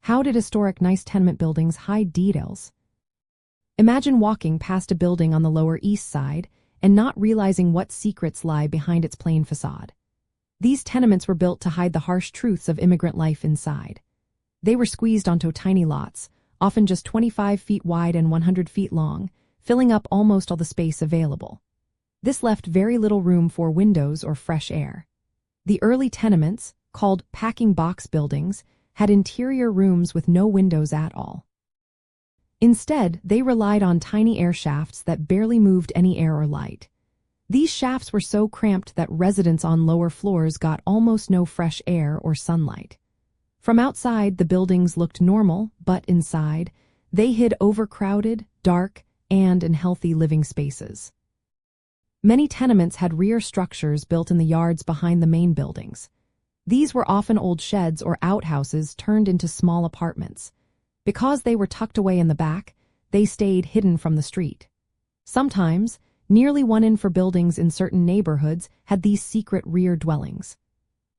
How did historic nice tenement buildings hide details? Imagine walking past a building on the Lower East Side and not realizing what secrets lie behind its plain facade. These tenements were built to hide the harsh truths of immigrant life inside. They were squeezed onto tiny lots, often just 25 feet wide and 100 feet long, filling up almost all the space available. This left very little room for windows or fresh air. The early tenements, called packing box buildings, had interior rooms with no windows at all. Instead, they relied on tiny air shafts that barely moved any air or light. These shafts were so cramped that residents on lower floors got almost no fresh air or sunlight. From outside, the buildings looked normal, but inside, they hid overcrowded, dark, and unhealthy living spaces. Many tenements had rear structures built in the yards behind the main buildings. These were often old sheds or outhouses turned into small apartments. Because they were tucked away in the back, they stayed hidden from the street. Sometimes, nearly 1 in 4 buildings in certain neighborhoods had these secret rear dwellings.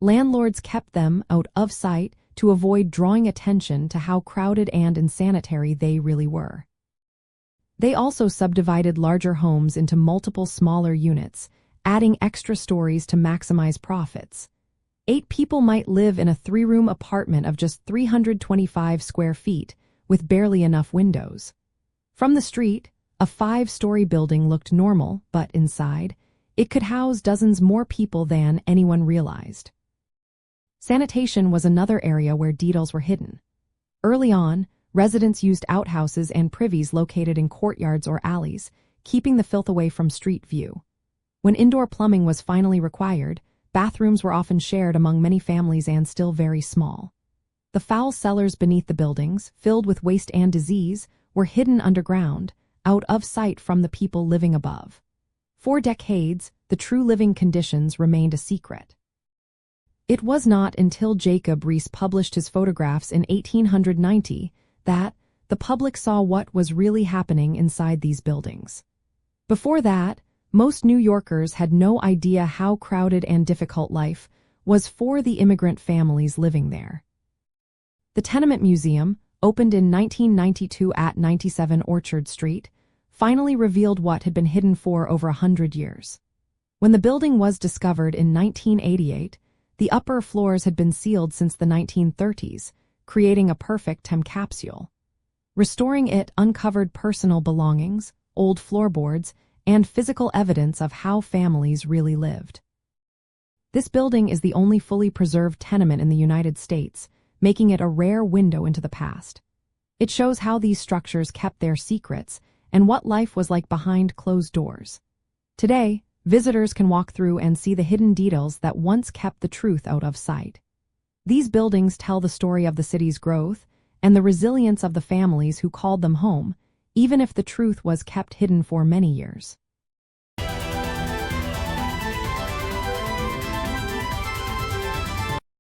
Landlords kept them out of sight to avoid drawing attention to how crowded and unsanitary they really were. They also subdivided larger homes into multiple smaller units, adding extra stories to maximize profits. 8 people might live in a 3-room apartment of just 325 square feet, with barely enough windows. From the street, a 5-story building looked normal, but inside, it could house dozens more people than anyone realized. Sanitation was another area where details were hidden. Early on, residents used outhouses and privies located in courtyards or alleys, keeping the filth away from street view. When indoor plumbing was finally required, bathrooms were often shared among many families and still very small. The foul cellars beneath the buildings, filled with waste and disease, were hidden underground, out of sight from the people living above. For decades, the true living conditions remained a secret. It was not until Jacob Riis published his photographs in 1890 that the public saw what was really happening inside these buildings. Before that, most New Yorkers had no idea how crowded and difficult life was for the immigrant families living there. The Tenement Museum, opened in 1992 at 97 Orchard Street, finally revealed what had been hidden for over 100 years. When the building was discovered in 1988, the upper floors had been sealed since the 1930s, creating a perfect time capsule. Restoring it uncovered personal belongings, old floorboards, and physical evidence of how families really lived. This building is the only fully preserved tenement in the United States, making it a rare window into the past. It shows how these structures kept their secrets and what life was like behind closed doors. Today, visitors can walk through and see the hidden details that once kept the truth out of sight. These buildings tell the story of the city's growth and the resilience of the families who called them home, even if the truth was kept hidden for many years.